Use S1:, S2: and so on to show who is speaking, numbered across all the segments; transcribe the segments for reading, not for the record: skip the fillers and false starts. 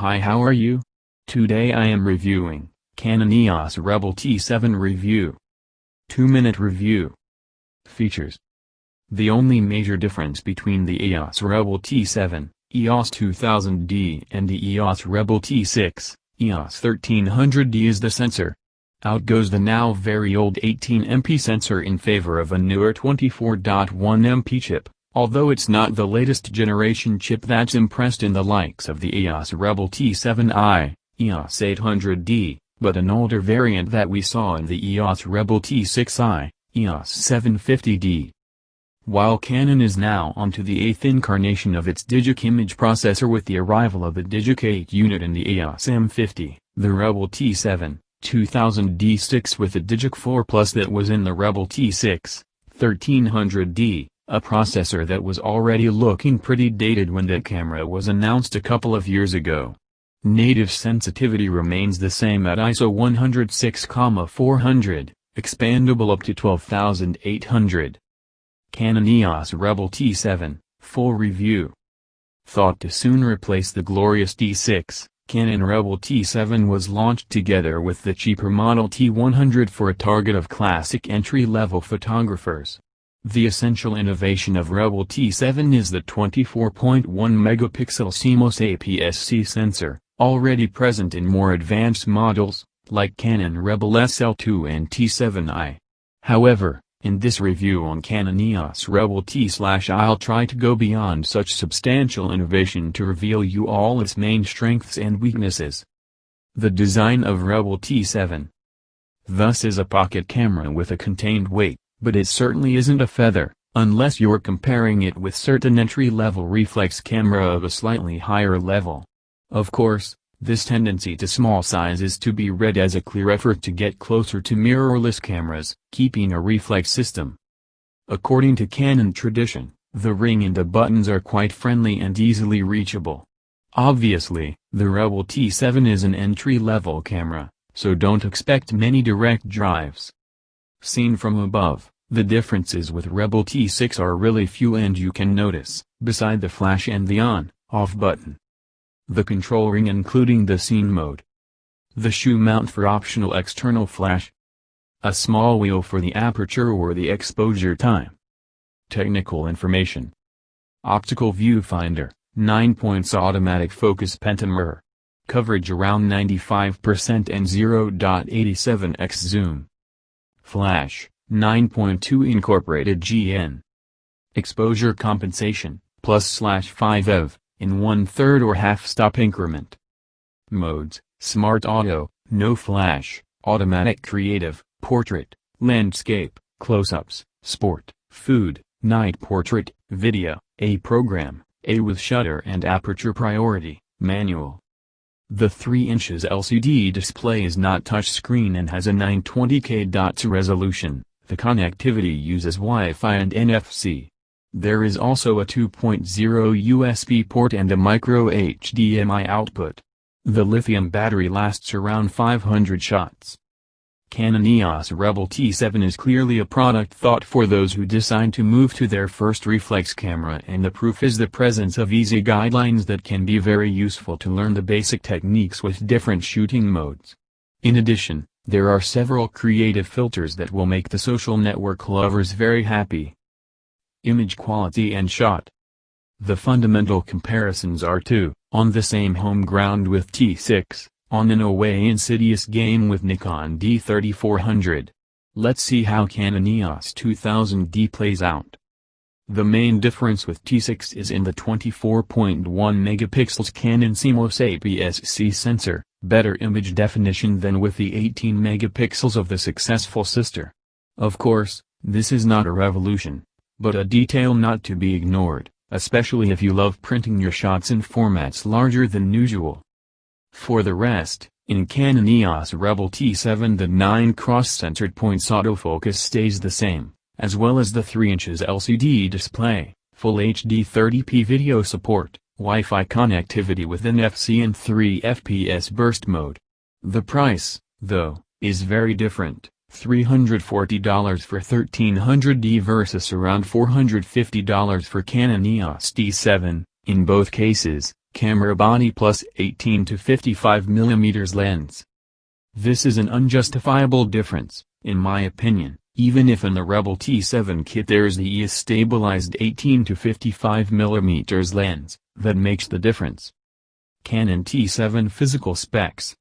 S1: Hi, how are you? Today I am reviewing Canon EOS Rebel T7 review. 2-minute review. Features. The only major difference between the EOS Rebel T7, EOS 2000D and the EOS Rebel T6, EOS 1300D is the sensor. Out goes the now very old 18MP sensor in favor of a newer 24.1MP chip. Although it's not the latest generation chip that's impressed in the likes of the EOS Rebel T7i, EOS 800D, but an older variant that we saw in the EOS Rebel T6i, EOS 750D. While Canon is now onto the 8th incarnation of its DIGIC image processor with the arrival of the DIGIC 8 unit in the EOS M50, the Rebel T7, 2000D6 with the DIGIC 4 Plus that was in the Rebel T6, 1300D. A processor that was already looking pretty dated when that camera was announced a couple of years ago. Native sensitivity remains the same at ISO 106,400, expandable up to 12,800. Canon EOS Rebel T7, full review. Thought to soon replace the glorious D6, Canon Rebel T7 was launched together with the cheaper model T100 for a target of classic entry-level photographers. The essential innovation of Rebel T7 is the 24.1 megapixel CMOS APS-C sensor, already present in more advanced models, like Canon Rebel SL2 and T7i. However, in this review on Canon EOS Rebel T/I'll try to go beyond such substantial innovation to reveal you all its main strengths and weaknesses. The design of Rebel T7. Thus is a pocket camera with a contained weight. But it certainly isn't a feather, unless you're comparing it with certain entry-level reflex camera of a slightly higher level. Of course, this tendency to small size is to be read as a clear effort to get closer to mirrorless cameras, keeping a reflex system. According to Canon tradition, the ring and the buttons are quite friendly and easily reachable. Obviously, the Rebel T7 is an entry-level camera, so don't expect many direct drives. Seen from above, the differences with Rebel T6 are really few and you can notice, beside the flash and the on/off button. The control ring including the scene mode. The shoe mount for optional external flash. A small wheel for the aperture or the exposure time. Technical information. Optical viewfinder, 9 points automatic focus pentamirror. Coverage around 95% and 0.87x zoom. Flash, 9.2 incorporated GN. Exposure compensation, +/5 EV, in 1/3 or half-stop increment. Modes, Smart Auto, No Flash, Automatic Creative, Portrait, Landscape, Close-ups, Sport, Food, Night Portrait, Video, A Program, A with Shutter and Aperture Priority, Manual. The 3" LCD display is not touchscreen and has a 920p dots resolution. The connectivity uses Wi-Fi and NFC. There is also a 2.0 USB port and a micro HDMI output. The lithium battery lasts around 500 shots. Canon EOS Rebel T7 is clearly a product thought for those who decide to move to their first reflex camera, and the proof is the presence of easy guidelines that can be very useful to learn the basic techniques with different shooting modes. In addition, there are several creative filters that will make the social network lovers very happy. Image quality and shot. The fundamental comparisons are on the same home ground with T6. On in a way insidious game with Nikon D3400. Let's see how Canon EOS 2000D plays out. The main difference with T6 is in the 24.1 megapixels Canon CMOS APS-C sensor, better image definition than with the 18 megapixels of the successful sister. Of course, this is not a revolution, but a detail not to be ignored, especially if you love printing your shots in formats larger than usual. For the rest, in Canon EOS Rebel T7 the 9 cross-centered points autofocus stays the same, as well as the 3" LCD display, Full HD 30p video support, Wi-Fi connectivity with NFC and 3 FPS burst mode. The price, though, is very different, $340 for 1300D versus around $450 for Canon EOS D7, in both cases. camera body plus 18 to 55 mm lens. This is an unjustifiable difference, in my opinion, even if in the Rebel T7 kit there's the EOS stabilized 18 to 55 mm lens, that makes the difference. Canon T7 physical specs.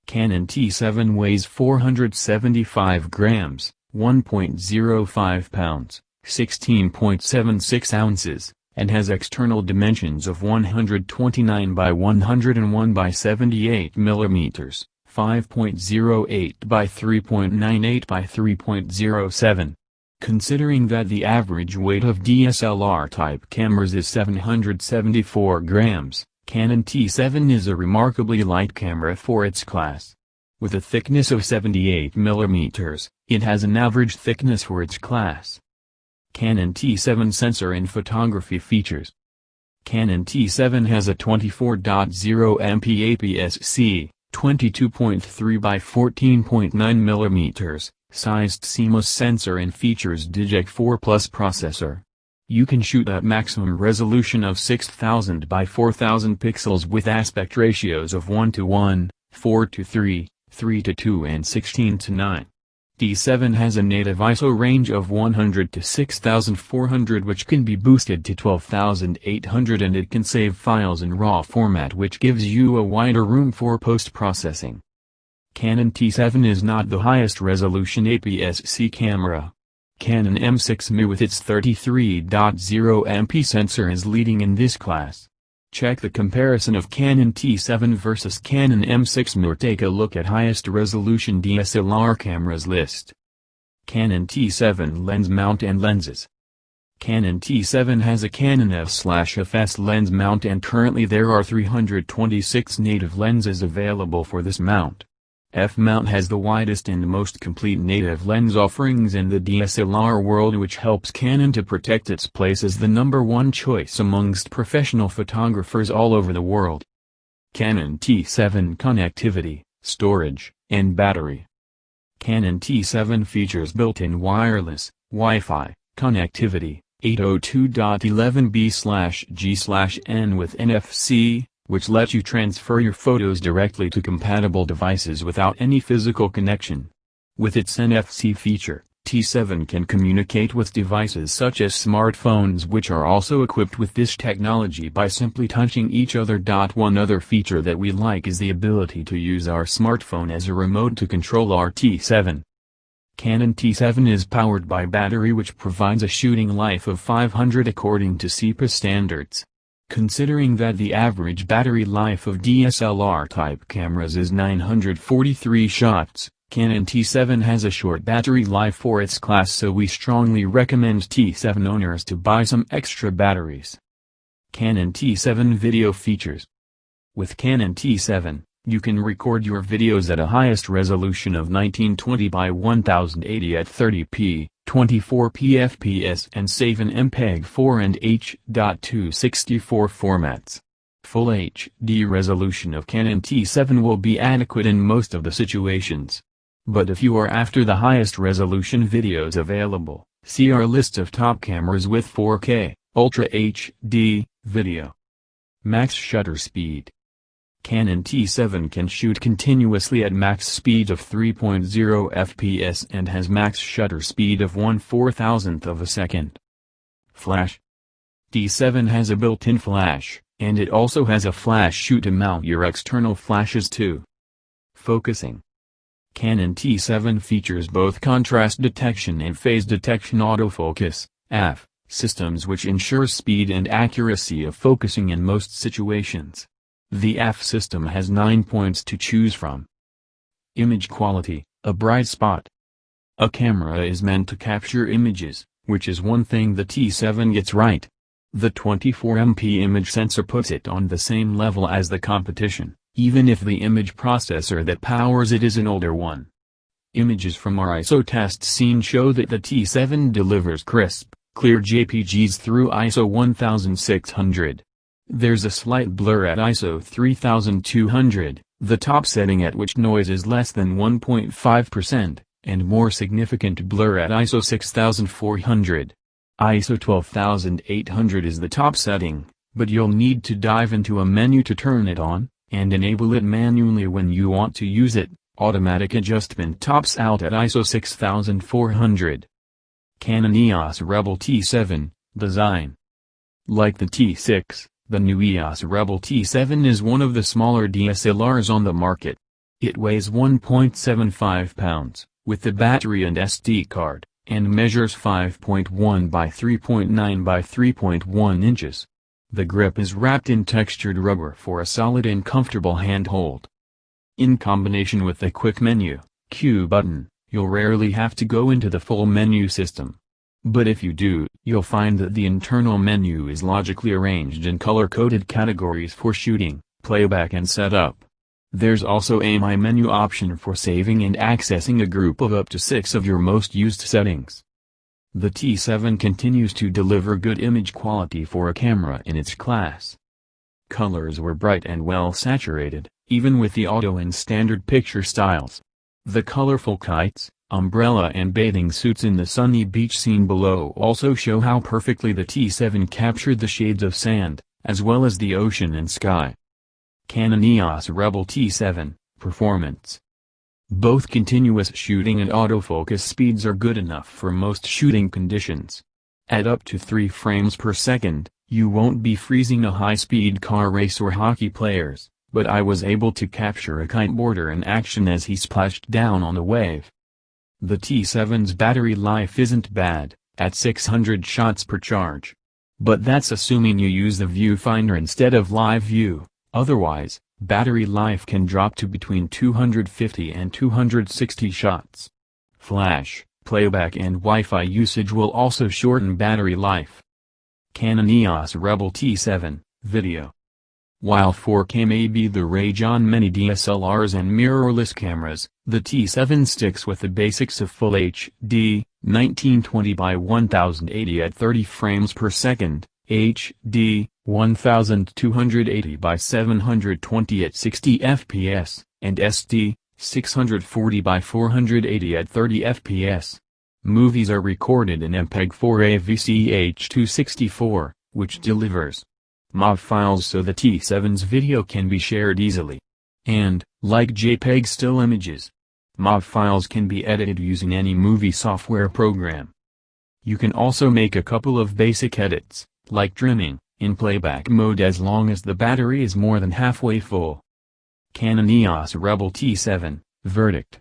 S1: Canon T7 weighs 475 grams, 1.05 pounds, 16.76 ounces, and has external dimensions of 129 by 101 by 78 mm, 5.08 by 3.98 by 3.07. Considering that the average weight of DSLR-type cameras is 774 grams, Canon T7 is a remarkably light camera for its class. With a thickness of 78 mm, it has an average thickness for its class. Canon T7 sensor and photography features. Canon T7 has a 24.0 MP APS-C, 22.3 by 14.9 mm, sized CMOS sensor and features DIGIC 4 Plus processor. You can shoot at maximum resolution of 6000 by 4000 pixels with aspect ratios of 1:1, 4:3, 3:2 and 16:9. T7 has a native ISO range of 100 to 6400 which can be boosted to 12800, and it can save files in RAW format which gives you a wider room for post-processing. Canon T7 is not the highest resolution APS-C camera. Canon M6 with its 33.0 MP sensor is leading in this class. Check the comparison of Canon T7 versus Canon M6 or take a look at highest resolution DSLR cameras list. Canon T7 lens mount and lenses. Canon T7 has a Canon f/fs lens mount and currently there are 326 native lenses available for this mount. F-mount has the widest and most complete native lens offerings in the DSLR world, which helps Canon to protect its place as the #1 choice amongst professional photographers all over the world. Canon T7 connectivity, storage, and battery. Canon T7 features built-in wireless, Wi-Fi, connectivity, 802.11b/g/n with NFC, which lets you transfer your photos directly to compatible devices without any physical connection. With its NFC feature, T7 can communicate with devices such as smartphones which are also equipped with this technology by simply touching each other. One other feature that we like is the ability to use our smartphone as a remote to control our T7. Canon T7 is powered by battery which provides a shooting life of 500 according to CMOS standards. Considering that the average battery life of DSLR-type cameras is 943 shots, Canon T7 has a short battery life for its class, so we strongly recommend T7 owners to buy some extra batteries. Canon T7 video features. With Canon T7, you can record your videos at a highest resolution of 1920 by 1080 at 30p, 24p fps and save in MPEG-4 and H.264 formats. Full HD resolution of Canon T7 will be adequate in most of the situations. But if you are after the highest resolution videos available, see our list of top cameras with 4K, Ultra HD, video. Max shutter speed. Canon T7 can shoot continuously at max speed of 3.0 fps and has max shutter speed of 1/4000th of a second. Flash. T7 has a built-in flash, and it also has a flash chute to mount your external flashes too. Focusing. Canon T7 features both contrast detection and phase detection autofocus, AF, systems which ensure speed and accuracy of focusing in most situations. The AF system has 9 points to choose from. Image quality, a bright spot. A camera is meant to capture images, which is one thing the T7 gets right. The 24MP image sensor puts it on the same level as the competition, even if the image processor that powers it is an older one. Images from our ISO test scene show that the T7 delivers crisp, clear JPGs through ISO 1600. There's a slight blur at ISO 3200, the top setting at which noise is less than 1.5%, and more significant blur at ISO 6400. ISO 12800 is the top setting, but you'll need to dive into a menu to turn it on, and enable it manually when you want to use it. Automatic adjustment tops out at ISO 6400. Canon EOS Rebel T7, Design. Like the T6, the new EOS Rebel T7 is one of the smaller DSLRs on the market. It weighs 1.75 pounds, with the battery and SD card, and measures 5.1 by 3.9 by 3.1 inches. The grip is wrapped in textured rubber for a solid and comfortable handhold. In combination with the quick menu, Q button, you'll rarely have to go into the full menu system. But if you do, you'll find that the internal menu is logically arranged in color-coded categories for shooting, playback and setup. There's also a My Menu option for saving and accessing a group of up to 6 of your most used settings. The T7 continues to deliver good image quality for a camera in its class. Colors were bright and well saturated, even with the auto and standard picture styles. The colorful kites, umbrella and bathing suits in the sunny beach scene below also show how perfectly the T7 captured the shades of sand, as well as the ocean and sky. Canon EOS Rebel T7, Performance. Both continuous shooting and autofocus speeds are good enough for most shooting conditions. At up to 3 frames per second, you won't be freezing a high-speed car race or hockey players, but I was able to capture a kiteboarder in action as he splashed down on a wave. The T7's battery life isn't bad, at 600 shots per charge. But that's assuming you use the viewfinder instead of live view, otherwise, battery life can drop to between 250 and 260 shots. Flash, playback and Wi-Fi usage will also shorten battery life. Canon EOS Rebel T7, Video. While 4K may be the rage on many DSLRs and mirrorless cameras, the T7 sticks with the basics of Full HD, 1920 by 1080 at 30 frames per second, HD, 1280 by 720 at 60 fps, and SD, 640 by 480 at 30 fps. Movies are recorded in MPEG-4 AVCH264, which delivers MOV files so the T7's video can be shared easily. And, like JPEG still images, MOV files can be edited using any movie software program. You can also make a couple of basic edits, like trimming, in playback mode as long as the battery is more than halfway full. Canon EOS Rebel T7, Verdict.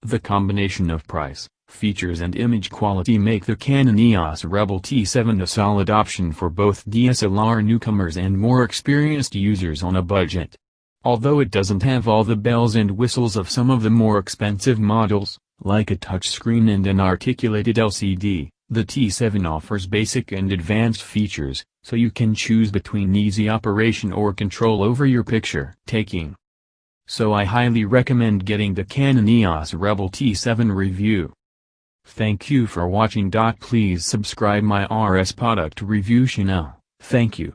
S1: The combination of price, features and image quality make the Canon EOS Rebel T7 a solid option for both DSLR newcomers and more experienced users on a budget. Although it doesn't have all the bells and whistles of some of the more expensive models, like a touchscreen and an articulated LCD, the T7 offers basic and advanced features, so you can choose between easy operation or control over your picture taking. So I highly recommend getting the Canon EOS Rebel T7 review. Thank you for watching. Please subscribe my RS product review channel. Thank you.